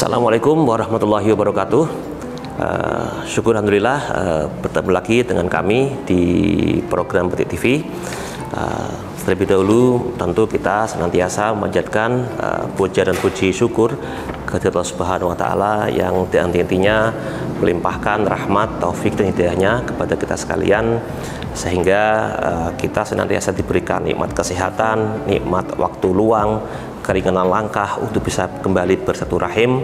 Assalamualaikum warahmatullahi wabarakatuh. Syukur alhamdulillah bertemu lagi dengan kami di program Petik TV. Terlebih dahulu tentu kita senantiasa memanjatkan puja dan puji syukur kepada Allah Subhanahu wa taala yang intinya melimpahkan rahmat, taufik dan hidayahnya kepada kita sekalian sehingga kita senantiasa diberikan nikmat kesehatan, nikmat waktu luang, keringanan langkah untuk bisa kembali bersatu rahim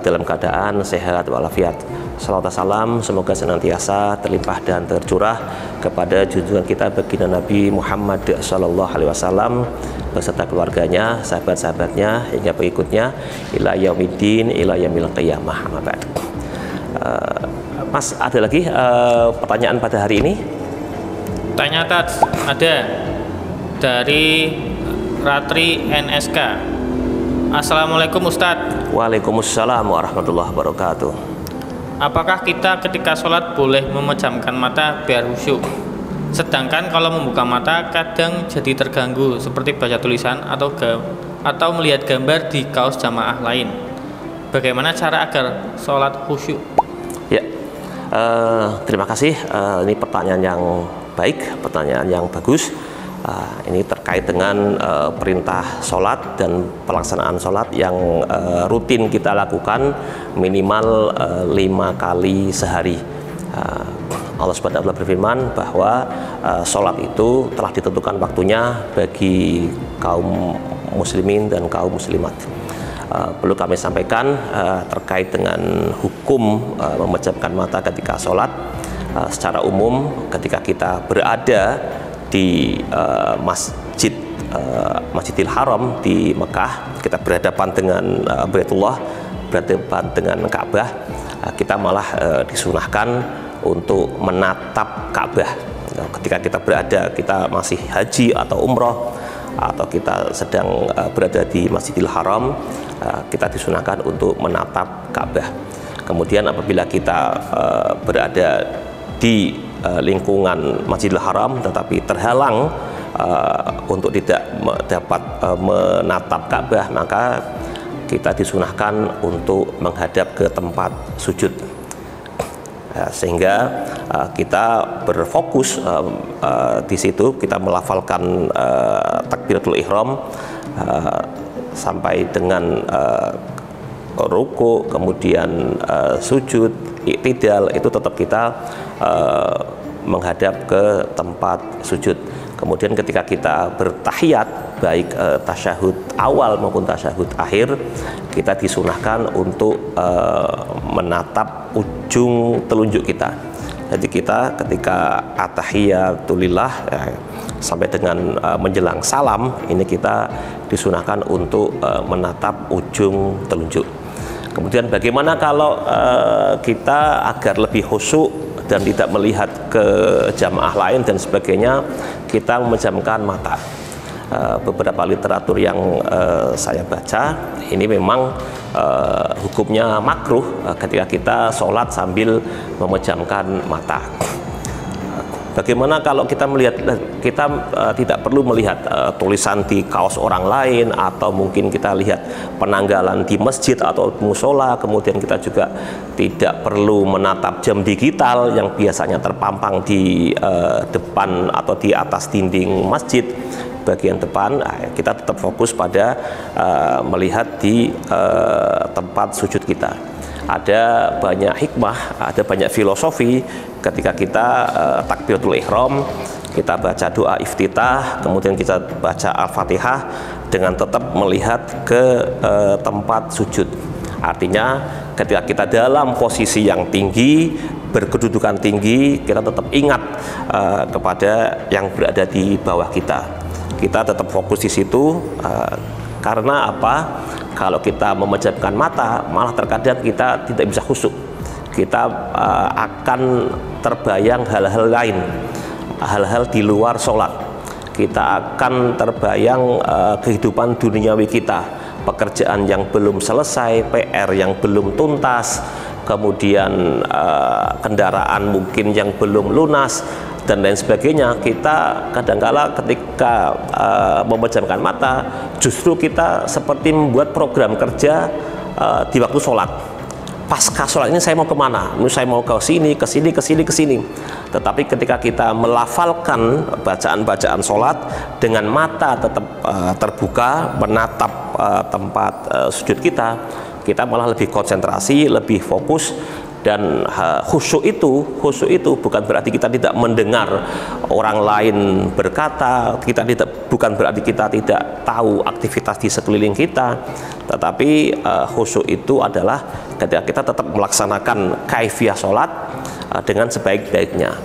dalam keadaan sehat walafiat. Salawat salam semoga senantiasa terlimpah dan tercurah kepada junjungan kita baginda Nabi Muhammad sallallahu alaihi wasallam beserta keluarganya, sahabat-sahabatnya hingga pengikutnya ila yaumiddin ila yaumil qiyamah. Mas, ada lagi pertanyaan pada hari ini? Tanya Tats, ada dari Ratri NSK. Assalamualaikum Ustadz. Waalaikumsalam warahmatullahi wabarakatuh. Apakah kita ketika sholat boleh memejamkan mata biar khusyuk? Sedangkan kalau membuka mata kadang jadi terganggu seperti baca tulisan atau melihat gambar di kaos jamaah lain. Bagaimana cara agar sholat khusyuk? Ya, terima kasih. Ini pertanyaan yang baik, pertanyaan yang bagus. Ini terkait dengan perintah sholat dan pelaksanaan sholat yang rutin kita lakukan minimal 5 kali sehari. Allah Subhanahu wa taala berfirman bahwa sholat itu telah ditentukan waktunya bagi kaum muslimin dan kaum muslimat. Perlu kami sampaikan terkait dengan hukum memejamkan mata ketika sholat. Secara umum ketika kita berada di Masjidil Haram di Mekah, kita berhadapan dengan Baitullah, berhadapan dengan Ka'bah, kita malah disunahkan untuk menatap Ka'bah. Ketika kita berada, kita masih haji atau umroh, atau kita sedang berada di Masjidil Haram, kita disunahkan untuk menatap Ka'bah. Kemudian apabila kita berada di lingkungan Masjidil Haram tetapi terhalang untuk tidak dapat menatap Ka'bah, maka kita disunahkan untuk menghadap ke tempat sujud, sehingga kita berfokus di situ, kita melafalkan takbiratul ihram sampai dengan ruku, kemudian sujud, i'tidal, itu tetap kita menghadap ke tempat sujud. Kemudian ketika kita bertahiyat, baik tasyahud awal maupun tasyahud akhir, kita disunahkan untuk menatap ujung telunjuk kita. Jadi kita ketika at-tahiyatulillah sampai dengan menjelang salam, ini kita disunahkan untuk menatap ujung telunjuk. Kemudian bagaimana kalau kita agar lebih khusyuk dan tidak melihat ke jamaah lain dan sebagainya, kita memejamkan mata. Beberapa literatur yang saya baca, ini memang hukumnya makruh ketika kita sholat sambil memejamkan mata. Bagaimana kalau kita melihat, kita tidak perlu melihat tulisan di kaos orang lain, atau mungkin kita lihat penanggalan di masjid atau musola, kemudian kita juga tidak perlu menatap jam digital yang biasanya terpampang di depan atau di atas dinding masjid bagian depan. Kita tetap fokus pada melihat di tempat sujud kita. Ada banyak hikmah, ada banyak filosofi ketika kita takbiratul ihram, kita baca doa iftitah, kemudian kita baca al-fatihah dengan tetap melihat ke tempat sujud. Artinya ketika kita dalam posisi yang tinggi, berkedudukan tinggi, kita tetap ingat kepada yang berada di bawah kita. Kita tetap fokus di situ. Karena apa? Kalau kita memejamkan mata, malah terkadang kita tidak bisa khusyuk. Kita akan terbayang hal-hal lain, hal-hal di luar sholat. Kita akan terbayang kehidupan duniawi kita, pekerjaan yang belum selesai, PR yang belum tuntas, kemudian kendaraan mungkin yang belum lunas, dan lain sebagainya. Kita kadangkala ketika memejamkan mata, justru kita seperti membuat program kerja di waktu sholat. Pasca sholat ini saya mau kemana? Saya mau ke sini, ke sini, ke sini, ke sini. Tetapi ketika kita melafalkan bacaan-bacaan sholat dengan mata tetap terbuka, menatap tempat sujud kita malah lebih konsentrasi, lebih fokus. Dan khusyuk itu bukan berarti kita tidak mendengar orang lain berkata, bukan berarti kita tidak tahu aktivitas di sekeliling kita, tetapi khusyuk itu adalah ketika kita tetap melaksanakan kaifiah sholat dengan sebaik-baiknya.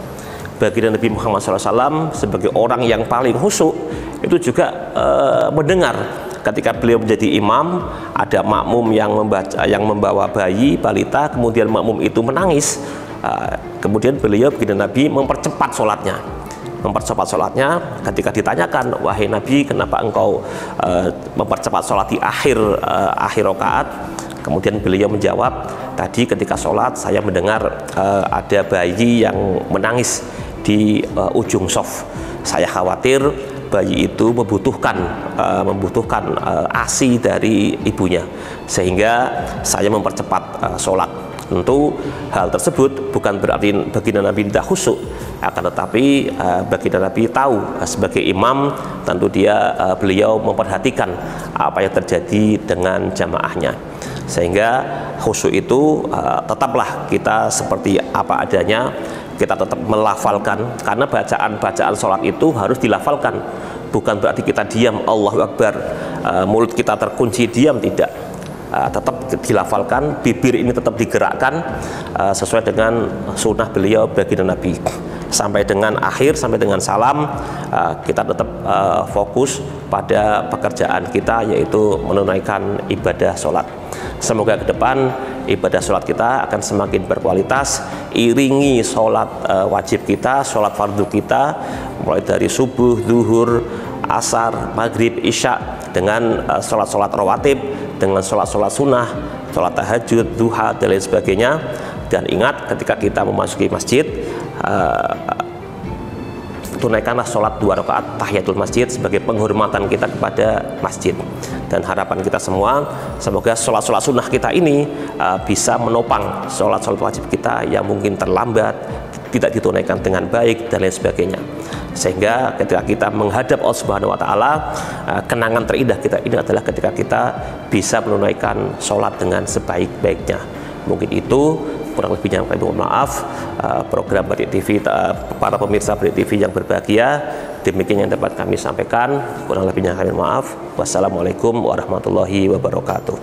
Baginda Nabi Muhammad SAW sebagai orang yang paling khusyuk itu juga mendengar. Ketika beliau menjadi imam, ada makmum yang membawa bayi balita, kemudian makmum itu menangis, kemudian baginda Nabi mempercepat sholatnya. Ketika ditanyakan, wahai Nabi, kenapa engkau mempercepat sholat di akhir rakaat? Kemudian beliau menjawab, tadi ketika sholat saya mendengar ada bayi yang menangis di ujung shaf. Saya khawatir bayi itu membutuhkan ASI dari ibunya, sehingga saya mempercepat sholat. Tentu hal tersebut bukan berarti baginda Nabi tidak khusyuk, akan tetapi baginda Nabi tahu sebagai imam tentu beliau memperhatikan apa yang terjadi dengan jamaahnya, sehingga khusyuk itu tetaplah kita seperti apa adanya. Kita tetap melafalkan, karena bacaan sholat itu harus dilafalkan. Bukan berarti kita diam, Allahu Akbar, mulut kita terkunci diam, tidak. Tetap dilafalkan, bibir ini tetap digerakkan sesuai dengan sunnah beliau baginda Nabi. Sampai dengan akhir, sampai dengan salam, kita tetap fokus pada pekerjaan kita, yaitu menunaikan ibadah sholat. Semoga ke depan ibadah sholat kita akan semakin berkualitas, iringi sholat wajib kita, sholat fardu kita, mulai dari subuh, zuhur, asar, maghrib, isya, dengan sholat-sholat rawatib, dengan sholat-sholat sunnah, sholat tahajud, duha, dan lain sebagainya. Dan ingat, ketika kita memasuki masjid, tunaikanlah sholat 2 rakaat tahiyatul masjid sebagai penghormatan kita kepada masjid. Dan harapan kita semua, semoga sholat-sholat sunnah kita ini bisa menopang sholat-sholat wajib kita yang mungkin terlambat, tidak ditunaikan dengan baik, dan lain sebagainya. Sehingga ketika kita menghadap Allah Subhanahu wa Ta'ala, kenangan terindah kita ini adalah ketika kita bisa menunaikan sholat dengan sebaik-baiknya. Mungkin itu, kurang lebihnya kami mohon maaf. Program Barik TV, para pemirsa Barik TV yang berbahagia, demikian yang dapat kami sampaikan. Kurang lebihnya kami mohon maaf. Wassalamualaikum warahmatullahi wabarakatuh.